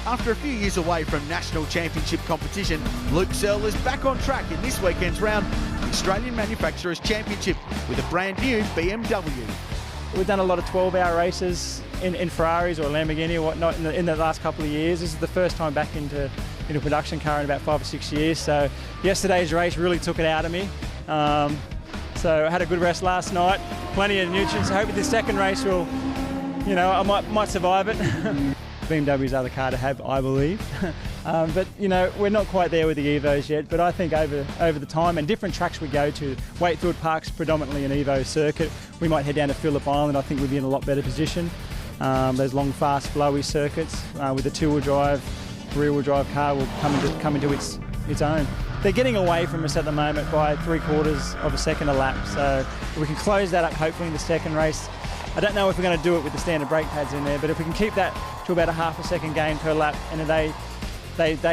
After a few years away from national championship competition, Luke Searle is back on track in this weekend's round, the Australian Manufacturers Championship, with a brand new BMW. We've done a lot of 12-hour races in Ferraris or Lamborghini or whatnot in the last couple of years. This is the first time back into a production car in about 5 or 6 years. So yesterday's race really took it out of me. So I had a good rest last night, plenty of nutrients. I hope the second race will, I might survive it. BMW's are the car to have, I believe. But we're not quite there with the Evos yet, but I think over the time and different tracks we go to, Wakefield Park's predominantly an Evo circuit. We might head down to Phillip Island. I think we'd be in a lot better position. Those long, fast, flowy circuits with a two-wheel drive, rear-wheel drive car will come into its own. They're getting away from us at the moment by 3/4 of a second a lap, so we can close that up hopefully in the second race. I don't know if we're going to do it with the standard brake pads in there, but if we can keep that to about a half a second gain per lap, and they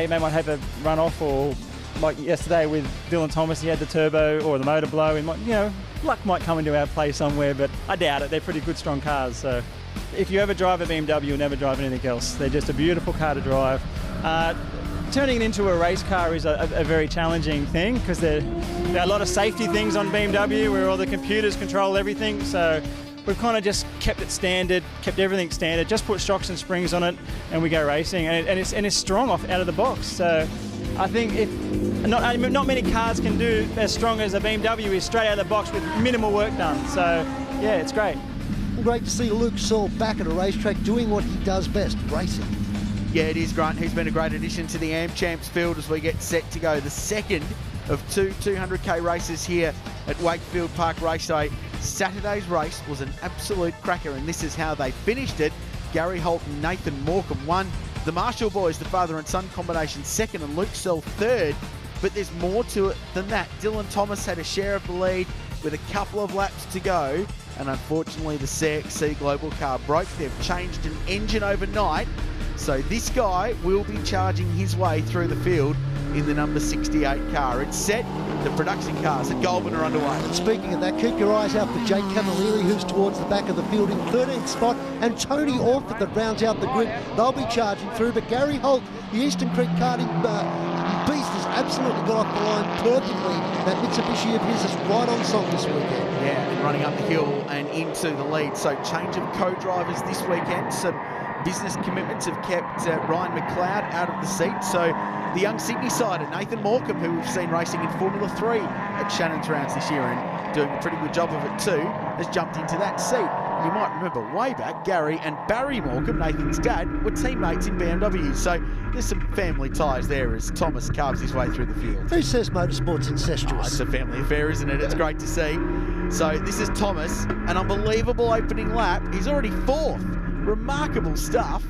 might have a run off, or like yesterday with Dylan Thomas, he had the turbo or the motor blow, and luck might come into our play somewhere, but I doubt it. They're pretty good, strong cars. So if you ever drive a BMW, you'll never drive anything else. They're just a beautiful car to drive. Turning it into a race car is a very challenging thing, because there are a lot of safety things on BMW where all the computers control everything. So we've kind of just kept it standard, kept everything standard, just put shocks and springs on it, and we go racing. And it's strong out of the box. So I think not many cars can do as strong as a BMW is straight out of the box with minimal work done. So yeah, it's great. Great to see Luke Searle back at a racetrack doing what he does best, racing. Yeah, it is, Grant. He's been a great addition to the AmChamps field as we get set to go the second of two 200k races here at Wakefield Park Raceway. Saturday's race was an absolute cracker, and this is how they finished it. Gary Holt and Nathan Morecambe won. The Marshall boys, the father and son combination, second, and Luke Searle third. But there's more to it than that. Dylan Thomas had a share of the lead with a couple of laps to go, and unfortunately the CXC Global car broke. They've changed an engine overnight, so this guy will be charging his way through the field in the number 68 car. It's set. The production cars at Goulburn are underway. And speaking of that, keep your eyes out for Jake Camilleri, who's towards the back of the field in 13th spot, and Tony Orford that rounds out the grid. They'll be charging through, but Gary Holt, the Eastern Creek karting beast, has absolutely got off the line perfectly. That Mitsubishi of his is right on song this weekend. Yeah, and running up the hill and into the lead. So change of co-drivers this weekend. Some business commitments have kept Ryan McLeod out of the seat. So the young Sydney-sider, Nathan Morecambe, who we've seen racing in Formula 3 at Shannon's rounds this year and doing a pretty good job of it too, has jumped into that seat. And you might remember way back, Gary and Barry Morecambe, Nathan's dad, were teammates in BMW. So there's some family ties there as Thomas carves his way through the field. Who says motorsport's incestuous? It's a family affair, isn't it? It's great to see. So this is Thomas, an unbelievable opening lap. He's already fourth. Remarkable stuff,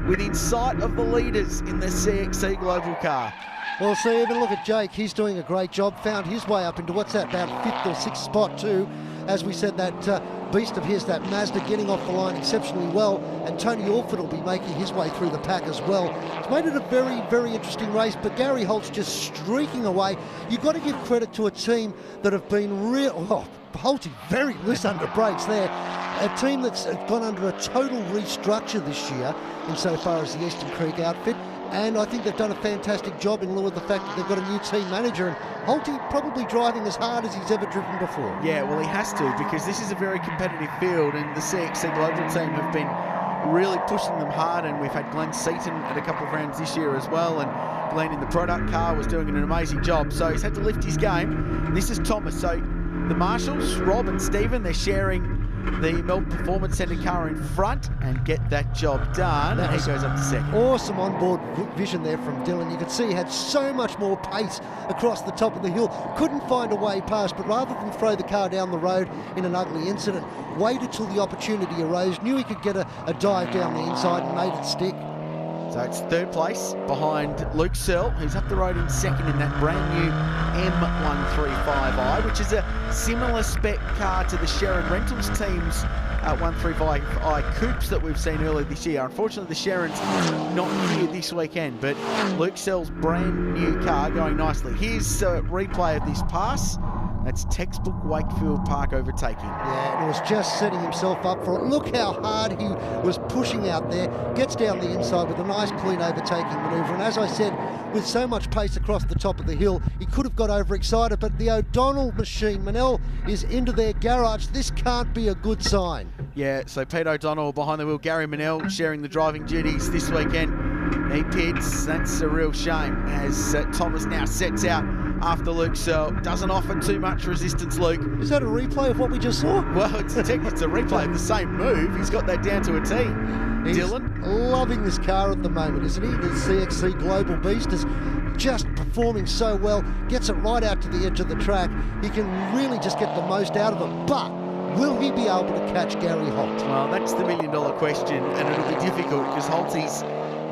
within sight of the leaders in the CXC Global car. Well, see, even look at Jake. He's doing a great job. Found his way up into what's that, about 5th or 6th spot too. As we said, that beast of his, that Mazda, getting off the line exceptionally well. And Tony Orford will be making his way through the pack as well. It's made it a very, very interesting race, but Gary Holt's just streaking away. You've got to give credit to a team that have been Holty very loose under brakes there. A team that's gone under a total restructure this year insofar as the Eastern Creek outfit, and I think they've done a fantastic job in lieu of the fact that they've got a new team manager, and Holty probably driving as hard as he's ever driven before. Yeah, well, he has to, because this is a very competitive field, and the CXC Global team have been really pushing them hard, and we've had Glenn Seaton at a couple of rounds this year as well, and Glenn in the product car was doing an amazing job, so he's had to lift his game. This is Thomas. So the Marshalls, Rob and Stephen, they're sharing the Melbourne Performance Centre car in front and get that job done, and he goes up to second. Awesome onboard vision there from Dylan. You could see he had so much more pace across the top of the hill. Couldn't find a way past, but rather than throw the car down the road in an ugly incident, waited till the opportunity arose, knew he could get a dive down the inside and made it stick. So it's third place behind Luke Searle, who's up the road in second in that brand new M135i, which is a similar spec car to the Sharon Rentals team's 135i coupes that we've seen earlier this year. Unfortunately, the Sharon's not here this weekend, but Luke Searle's brand new car going nicely. Here's a replay of this pass. That's textbook Wakefield Park overtaking. Yeah, and it was just setting himself up for it. Look how hard he was pushing out there. Gets down the inside with a nice clean overtaking manoeuvre. And as I said, with so much pace across the top of the hill, he could have got overexcited, but the O'Donnell machine, Manel, is into their garage. This can't be a good sign. Yeah, so Pete O'Donnell behind the wheel, Gary Manel sharing the driving duties this weekend. He pits. That's a real shame as Thomas now sets out after Luke Searle. Doesn't offer too much resistance, Luke. Is that a replay of what we just saw? Well, it's a replay of the same move. He's got that down to a T. He's Dylan? loving this car at the moment, isn't he? The CXC Global Beast is just performing so well. Gets it right out to the edge of the track. He can really just get the most out of it. But will he be able to catch Gary Holt? Well, that's the million-dollar question, and it'll be difficult because Holt's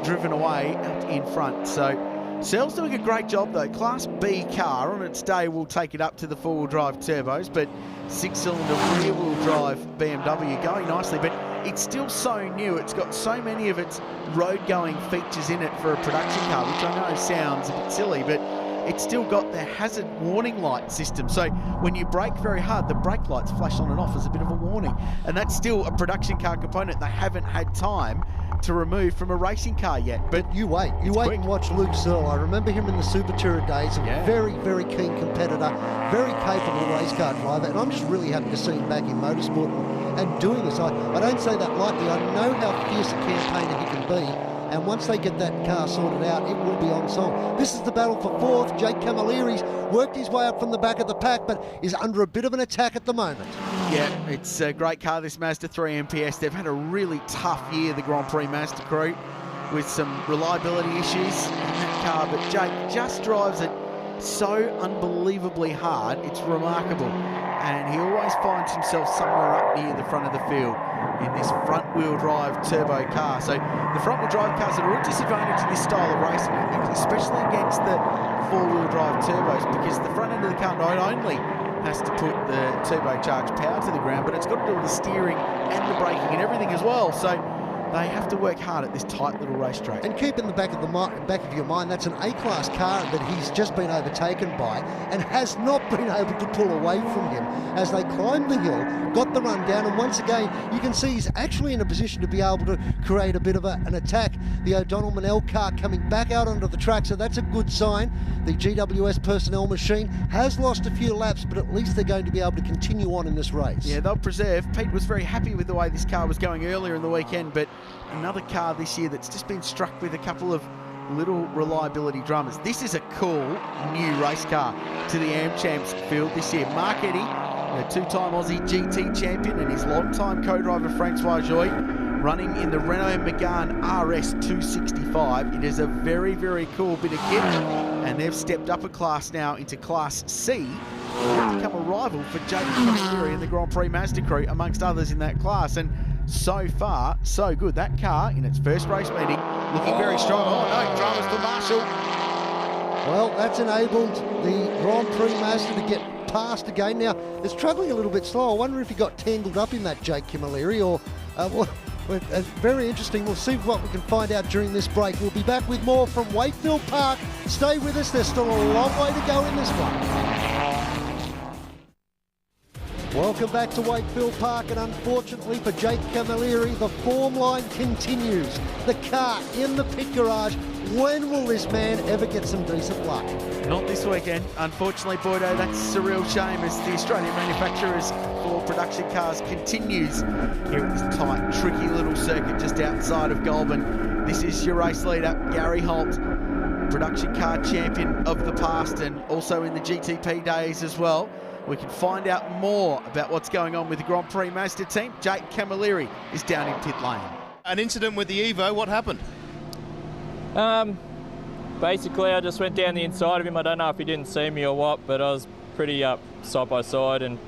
driven away out in front. So Searle's doing a great job though. Class B car on its day will take it up to the four-wheel drive turbos, but six-cylinder rear-wheel drive BMW going nicely, but it's still so new. It's got so many of its road-going features in it for a production car, which I know sounds a bit silly, but it's still got the hazard warning light system. So when you brake very hard, the brake lights flash on and off as a bit of a warning. And that's still a production car component they haven't had time to remove from a racing car yet. But you wait and watch Luke Searle. I remember him in the Supertura days. A very, very keen competitor, very capable race car driver, and I'm just really happy to see him back in motorsport and doing this. I don't say that lightly. I know how fierce a campaigner he can be. And once they get that car sorted out, it will be on song. This is the battle for fourth. Jake Camilleri's worked his way up from the back of the pack, but is under a bit of an attack at the moment. Yeah, it's a great car, this Mazda 3 MPS. They've had a really tough year, the Grand Prix Mazda crew, with some reliability issues in that car. But Jake just drives it so unbelievably hard. It's remarkable. And he always finds himself somewhere up near the front of the field in this front-wheel drive turbo car. So the front-wheel drive cars are a real disadvantage in this style of racing, especially against the four-wheel drive turbos, because the front end of the car not only has to put the turbocharged power to the ground, but it's got to do all the steering and the braking and everything as well. So they have to work hard at this tight little racetrack. And keep in the back of your mind, that's an A-class car that he's just been overtaken by and has not been able to pull away from him as they climbed the hill, got the run down, and once again, you can see he's actually in a position to be able to create a bit of an attack. The O'Donnell Manel car coming back out onto the track, so that's a good sign. The GWS personnel machine has lost a few laps, but at least they're going to be able to continue on in this race. Yeah, they'll preserve. Pete was very happy with the way this car was going earlier in the weekend, but another car this year that's just been struck with a couple of little reliability dramas. This is a cool new race car to the AmChamps field this year. Mark Eddy, a two-time Aussie GT champion, and his long-time co-driver Francois Joy, running in the Renault Megane RS 265. It is a very, very cool bit of kit, and they've stepped up a class now into Class C to become a rival for Jake Camilleri and the Grand Prix Mazda crew, amongst others in that class. And so far, so good. That car, in its first race meeting, looking very strong. Oh no, dramas for Marshall. Well, that's enabled the Grand Prix Mazda to get past again. Now, they're struggling a little bit slow. I wonder if he got tangled up in that Jake Camilleri, or it's very interesting. We'll see what we can find out during this break. We'll be back with more from Wakefield Park. Stay with us. There's still a long way to go in this one. Welcome back to Wakefield Park, and unfortunately for Jake Camilleri, the form line continues. The car in the pit garage. When will this man ever get some decent luck? Not this weekend. Unfortunately, Boydo, that's a real shame as the Australian manufacturers for production cars continues here at this tight, tricky little circuit just outside of Goulburn. This is your race leader, Gary Holt, production car champion of the past and also in the GTP days as well. We can find out more about what's going on with the Grand Prix Mazda team. Jake Camilleri is down in pit lane. An incident with the Evo, what happened? Basically, I just went down the inside of him. I don't know if he didn't see me or what, but I was pretty up side by side, and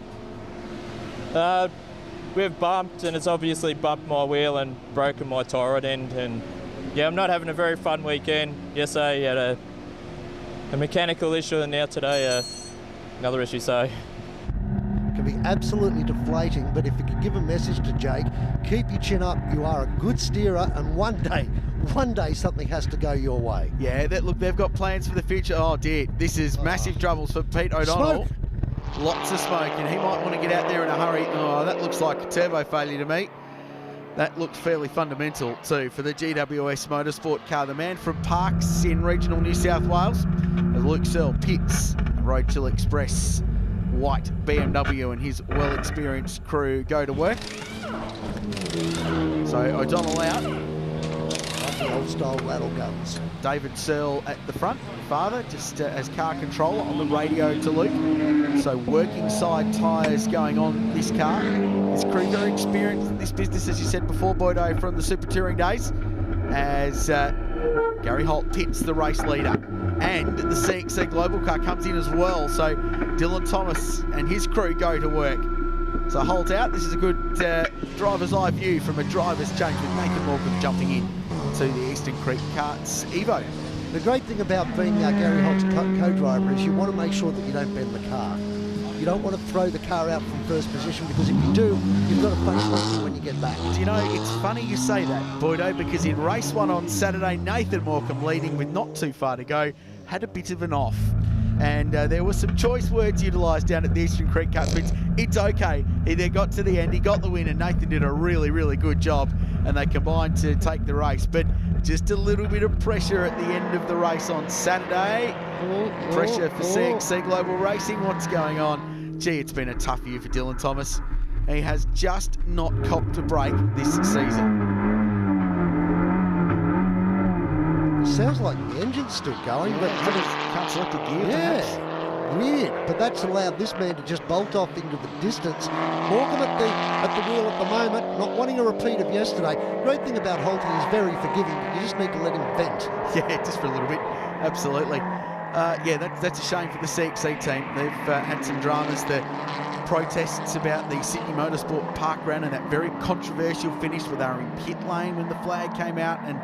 we've bumped, and it's obviously bumped my wheel and broken my tie rod end. And yeah, I'm not having a very fun weekend. Yesterday had a mechanical issue, and now today another issue. So can be absolutely deflating, but if you could give a message to Jake, keep your chin up. You are a good steerer, and one day something has to go your way. Yeah, look, they've got plans for the future. Oh dear, this is massive troubles for Pete O'Donnell. Smoke. lots of smoke, and he might want to get out there in a hurry. Oh, that looks like a turbo failure to me. That looked fairly fundamental too for the GWS Motorsport car. The man from Parks in regional New South Wales, as Luke Searle pits Roadkill Express white BMW and his well-experienced crew go to work. So O'Donnell out. The old style rattle guns. David Searle at the front, father, just as car controller on the radio to Luke. So working side tyres going on this car. His crew very experienced in this business, as you said before, Boydo, from the Super Touring days, as Gary Holt pits the race leader. And the CXC Global car comes in as well. So Dylan Thomas and his crew go to work. So Holt out. This is a good driver's eye view from a driver's change with Nathan Morgan jumping in to the Eastern Creek Karts Evo. The great thing about being Gary Holt's co-driver is you want to make sure that you don't bend the car. You don't want to throw the car out from first position, because if you do, you've got to face something when you get back. Do you know, it's funny you say that, Boydo, because in race 1 on Saturday, Nathan Morecambe, leading with not too far to go, had a bit of an off. And there were some choice words utilised down at the Eastern Creek Karts pits. It's okay. He then got to the end, he got the win, and Nathan did a really, really good job, and they combined to take the race. But just a little bit of pressure at the end of the race on Saturday. Pressure for CXC Global Racing. What's going on? Gee, it's been a tough year for Dylan Thomas. He has just not copped a break this season. Sounds like the engine's still going, but can't select a gear. Yeah, weird. But that's allowed this man to just bolt off into the distance. Morecambe at the wheel at the moment, not wanting a repeat of yesterday. Great thing about Holty, he's very forgiving, but you just need to let him vent. Yeah, just for a little bit. Absolutely. Yeah, that's a shame for the CXC team. They've had some dramas. The protests about the Sydney Motorsport Park run and that very controversial finish where they were in pit lane when the flag came out and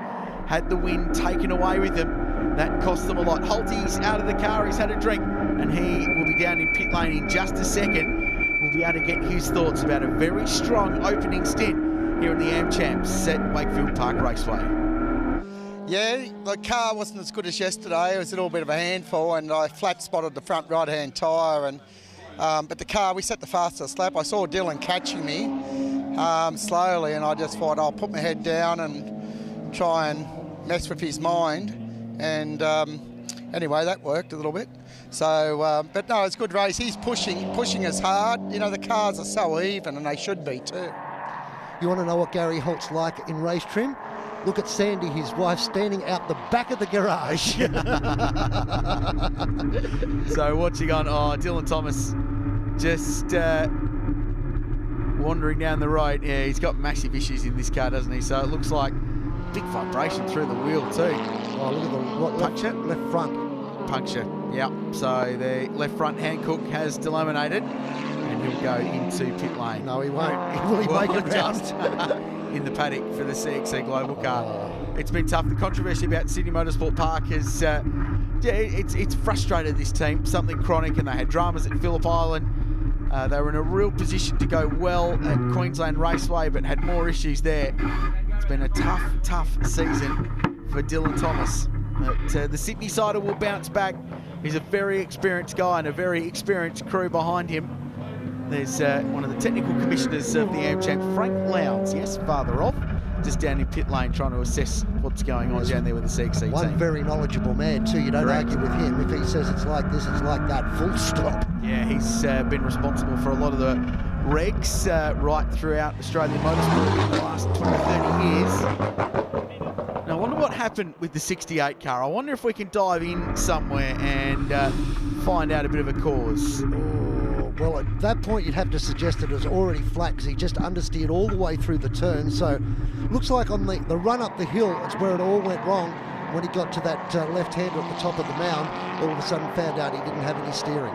had the win taken away with them. That cost them a lot. Holty's out of the car, he's had a drink, and he will be down in pit lane in just a second. We'll be able to get his thoughts about a very strong opening stint here in the AmChamps at Wakefield Park Raceway. Yeah, the car wasn't as good as yesterday. It was a little bit of a handful, and I flat spotted the front right-hand tyre. And but the car, we set the fastest lap. I saw Dylan catching me slowly, and I just thought I'll put my head down and try and mess with his mind. And anyway, that worked a little bit. So, but no, it's a good race. He's pushing us hard. You know, the cars are so even, and they should be too. You want to know what Gary Holt's like in race trim? Look at Sandy, his wife, standing out the back of the garage. So watching on, Dylan Thomas just wandering down the road. Yeah, he's got massive issues in this car, doesn't he? So it looks like big vibration through the wheel too. Oh, look at the puncture? Left front. Puncture, yep. So the left front hand cook has delaminated and he'll go into pit lane. No, he won't. Will he make it just in the paddock for the CXC Global car. It's been tough. The controversy about Sydney Motorsport Park has, it's frustrated this team. Something chronic, and they had dramas at Phillip Island. They were in a real position to go well at Queensland Raceway, but had more issues there. It's been a tough season for Dylan Thomas. But the Sydney sider will bounce back. He's a very experienced guy and a very experienced crew behind him. There's one of the technical commissioners of the AmChamp, Frank Lowndes, yes, father of, just down in pit lane trying to assess what's going on down there with the CXC team. One very knowledgeable man too. You don't argue with him. If he says it's like this, it's like that, full stop. Yeah, he's been responsible for a lot of the regs right throughout Australian motorsport in the last 20, 30 years. Now, I wonder what happened with the 68 car. I wonder if we can dive in somewhere and find out a bit of a cause. Well, at that point, you'd have to suggest that it was already flat because he just understeered all the way through the turn. So, looks like on the run up the hill, it's where it all went wrong. When he got to that left-hander at the top of the mound, all of a sudden found out he didn't have any steering.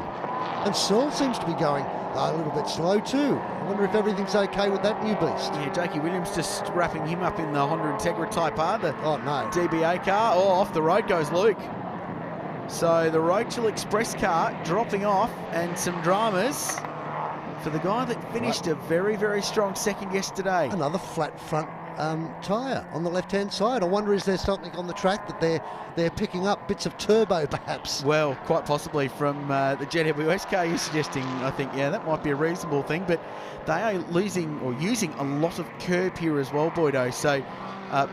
And Searle seems to be going a little bit slow too. I wonder if everything's okay with that new beast. Yeah, Jakey Williams just wrapping him up in the Honda Integra Type R, the DBA car. Oh, off the road goes Luke. So the Roadkill Express car dropping off, and some dramas for the guy that finished a very, very strong second yesterday. Another flat front tyre on the left-hand side. I wonder, is there something on the track that they're picking up, bits of turbo perhaps? Well, quite possibly from the GWS car you're suggesting. I think, yeah, that might be a reasonable thing, but they are losing or using a lot of curb here as well, Boydo. So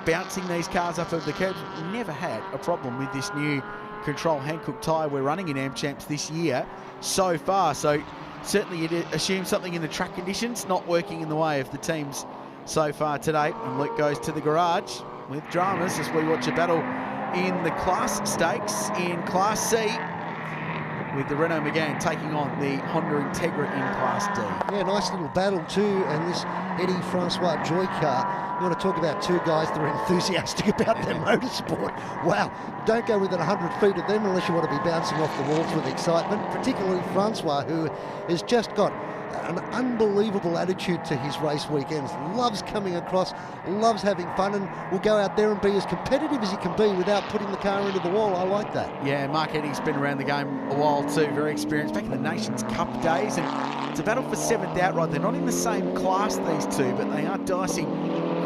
bouncing these cars up over the curbs, never had a problem with this new Control Hankook tyre we're running in AmChamps this year so far. So certainly you'd assume something in the track conditions not working in the way of the teams so far today. And Luke goes to the garage with dramas as we watch a battle in the Class Stakes in Class C, with the Renault Megane taking on the Honda Integra in Class D. Yeah, nice little battle too, and this Eddie Francois Joy car. You want to talk about two guys that are enthusiastic about their motorsport. Wow, don't go within 100 feet of them unless you want to be bouncing off the walls with excitement, particularly Francois, who has just got an unbelievable attitude to his race weekends, loves coming across, loves having fun, and will go out there and be as competitive as he can be without putting the car into the wall. I like that. Yeah, Mark Eddie's been around the game a while too, very experienced, back in the Nations Cup days, and it's a battle for 7th outright. They're not in the same class, these two, but they are dicing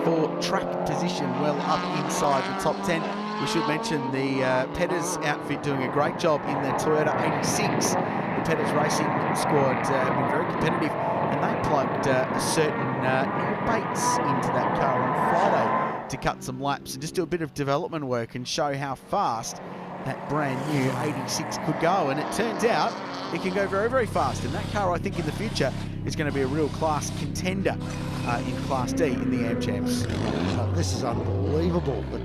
for track position well up inside the top 10. We should mention the Petters outfit doing a great job in the Toyota 86. The Petters Racing squad have been very competitive, and they plugged a certain Neil Bates into that car on Friday to cut some laps and just do a bit of development work and show how fast that brand new 86 could go. And it turns out it can go very, very fast. And that car, I think, in the future is going to be a real class contender in Class D in the AmChamps. This is unbelievable. The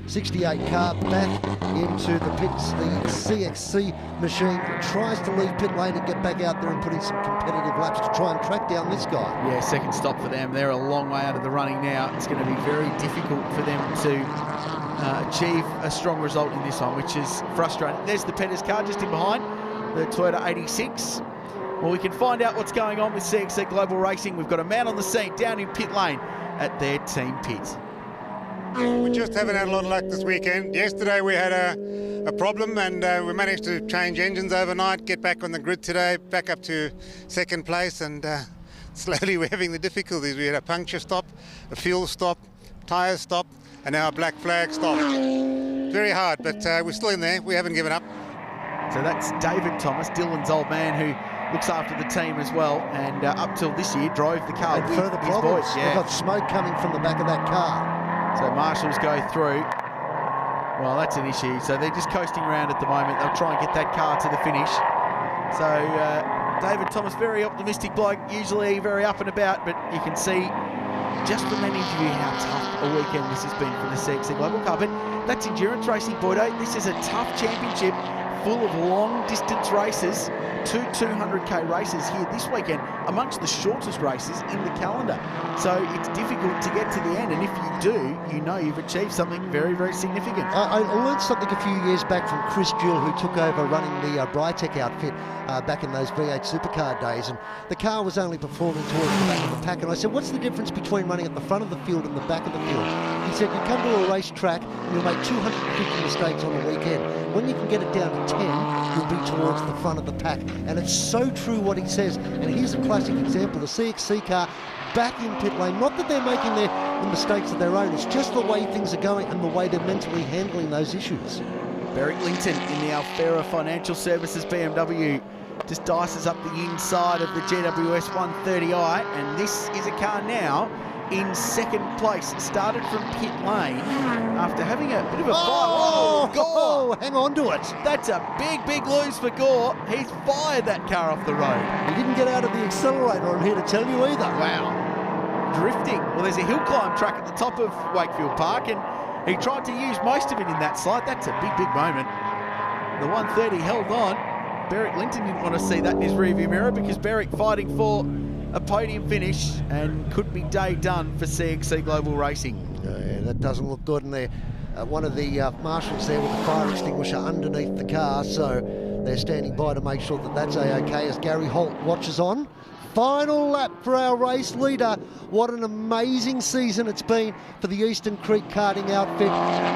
68 car back into the pits. The CXC machine tries to leave pit lane and get back out there and put in some competitive laps to try and track down this guy. Yeah, second stop for them. They're a long way out of the running now. It's going to be very difficult for them to achieve a strong result in this one, which is frustrating. There's the Petters car just in behind, the Toyota 86. Well, we can find out what's going on with CXC Global Racing. We've got a man on the scene down in pit lane at their team pit. We just haven't had a lot of luck this weekend. Yesterday we had a problem, and we managed to change engines overnight, get back on the grid today, back up to second place, and slowly we're having the difficulties. We had a puncture stop, a fuel stop, tyres stop, and now a black flag stop. Very hard, but we're still in there. We haven't given up. So that's David Thomas, Dylan's old man, who looks after the team as well, and up till this year drove the car and with further his problems. boys. We've got smoke coming from the back of that car. So marshals go through. Well, that's an issue. So they're just coasting around at the moment. They'll try and get that car to the finish. So David Thomas, very optimistic bloke, usually very up and about, but you can see just from that interview how tough a weekend this has been for the CXC Global Car. But that's endurance racing, Boydo. This is a tough championship full of long distance races. 200k races here this weekend, amongst the shortest races in the calendar. So it's difficult to get to the end, and if you do, you know you've achieved something very, very significant. I learned something a few years back from Chris Jewell, who took over running the Brytech outfit back in those V8 supercar days, and the car was only performing towards the back of the pack, and I said, what's the difference between running at the front of the field and the back of the field? He said, you come to a racetrack and you'll make 250 mistakes on the weekend. When you can get it down to 10, you'll be towards the front of the pack. And it's so true what he says. And here's a classic example, the CXC car back in pit lane. Not that they're making the mistakes of their own, it's just the way things are going and the way they're mentally handling those issues. Beric Linton in the Alfera Financial Services BMW just dices up the inside of the GWS 130i, and this is a car now in second place. Started from pit lane after having a bit of a fight. Gore! Hang on to it. That's a big, big lose for Gore. He's fired that car off the road. He didn't get out of the accelerator, I'm here to tell you either. Wow. Drifting. Well, there's a hill climb track at the top of Wakefield Park, and he tried to use most of it in that slide. That's a big, big moment. The 130 held on. Beric Linton didn't want to see that in his rearview mirror, because Beric fighting for a podium finish and could be day done for CXC Global Racing. Yeah, that doesn't look good, and they're one of the marshals there with the fire extinguisher underneath the car, so they're standing by to make sure that that's a-okay as Gary Holt watches on. Final lap for our race leader. What an amazing season it's been for the Eastern Creek karting outfit.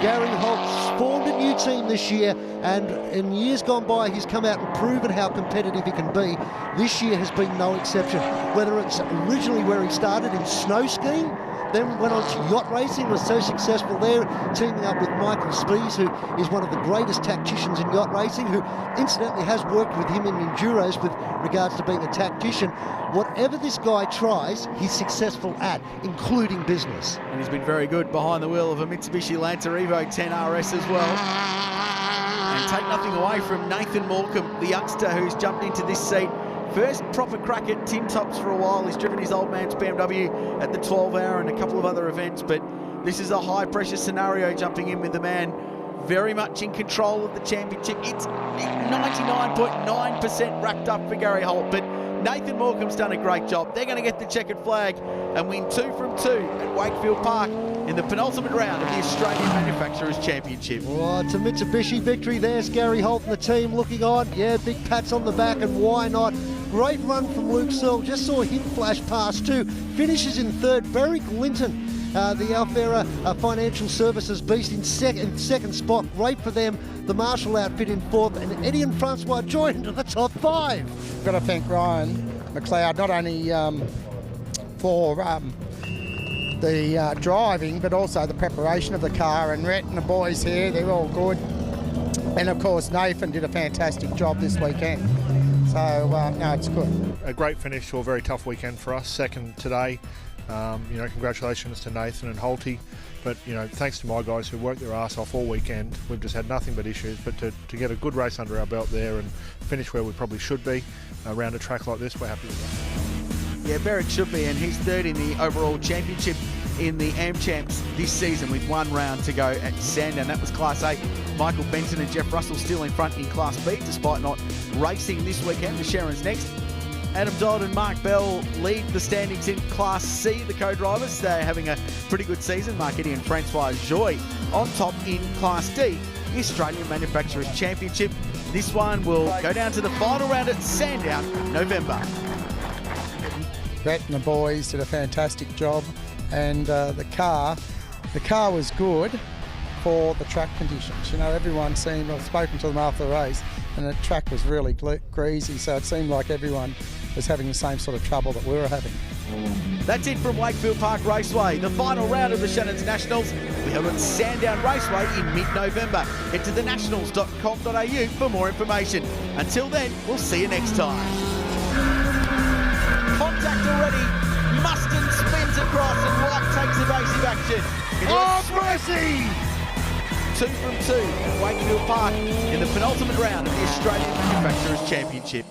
Gary Holt's formed a new team this year, and in years gone by he's come out and proven how competitive he can be. This year has been no exception. Whether it's originally where he started in snow skiing, then went on to yacht racing, was so successful there, teaming up with Michael Spies, who is one of the greatest tacticians in yacht racing, who incidentally has worked with him in enduros with regards to being a tactician. Whatever this guy tries, he's successful at, including business. And he's been very good behind the wheel of a Mitsubishi Lancer Evo 10 RS as well. And take nothing away from Nathan Morecambe, the youngster who's jumped into this seat. First proper crack at Tim Tops for a while. He's driven his old man's BMW at the 12 hour and a couple of other events, but this is a high pressure scenario jumping in with the man very much in control of the championship. It's 99.9% wrapped up for Gary Holt, but Nathan Morecambe's done a great job. They're going to get the checkered flag and win 2 from 2 at Wakefield Park in the penultimate round of the Australian Manufacturers Championship. Oh, it's a Mitsubishi victory. There's Gary Holt and the team looking on. Yeah, big pats on the back, and why not? Great run from Luke Searle. Just saw him flash past too. Finishes in third. Beric Linton, the Alfera Financial Services beast, in second spot. Great for them. The Marshall outfit in fourth, and Eddie and Francois joined into the top 5. Got to thank Ryan McLeod not only for the driving, but also the preparation of the car. And Rhett and the boys here, they're all good. And of course, Nathan did a fantastic job this weekend. So, no, it's good. A great finish to a very tough weekend for us. Second today. Congratulations to Nathan and Holty. But, thanks to my guys who worked their ass off all weekend. We've just had nothing but issues. But to get a good race under our belt there and finish where we probably should be around a track like this, we're happy with that. Yeah, Beric should be, and he's third in the overall championship in the AmChamps this season with 1 round to go at Sandown. That was Class A. Michael Benson and Jeff Russell still in front in Class B, despite not racing this weekend. The Sharon's next. Adam Dodd and Mark Bell lead the standings in Class C, the co-drivers. They're having a pretty good season. Mark Eddy and Francois Joy on top in Class D, the Australian Manufacturers Championship. This one will go down to the final round at Sandown in November. Rhett and the boys did a fantastic job, and the car was good for the track conditions. Everyone seemed, I've spoken to them after the race, and the track was really greasy, so it seemed like everyone was having the same sort of trouble that we were having. That's it from Wakefield Park Raceway. The final round of the Shannon's Nationals will be held at Sandown Raceway in mid-November. Head to thenationals.com.au for more information. Until then, we'll see you next time. Contact already. Muston spins across and White takes evasive action. Mercy! 2 from 2 at Wakefield Park in the penultimate round of the Australian Manufacturers Championship.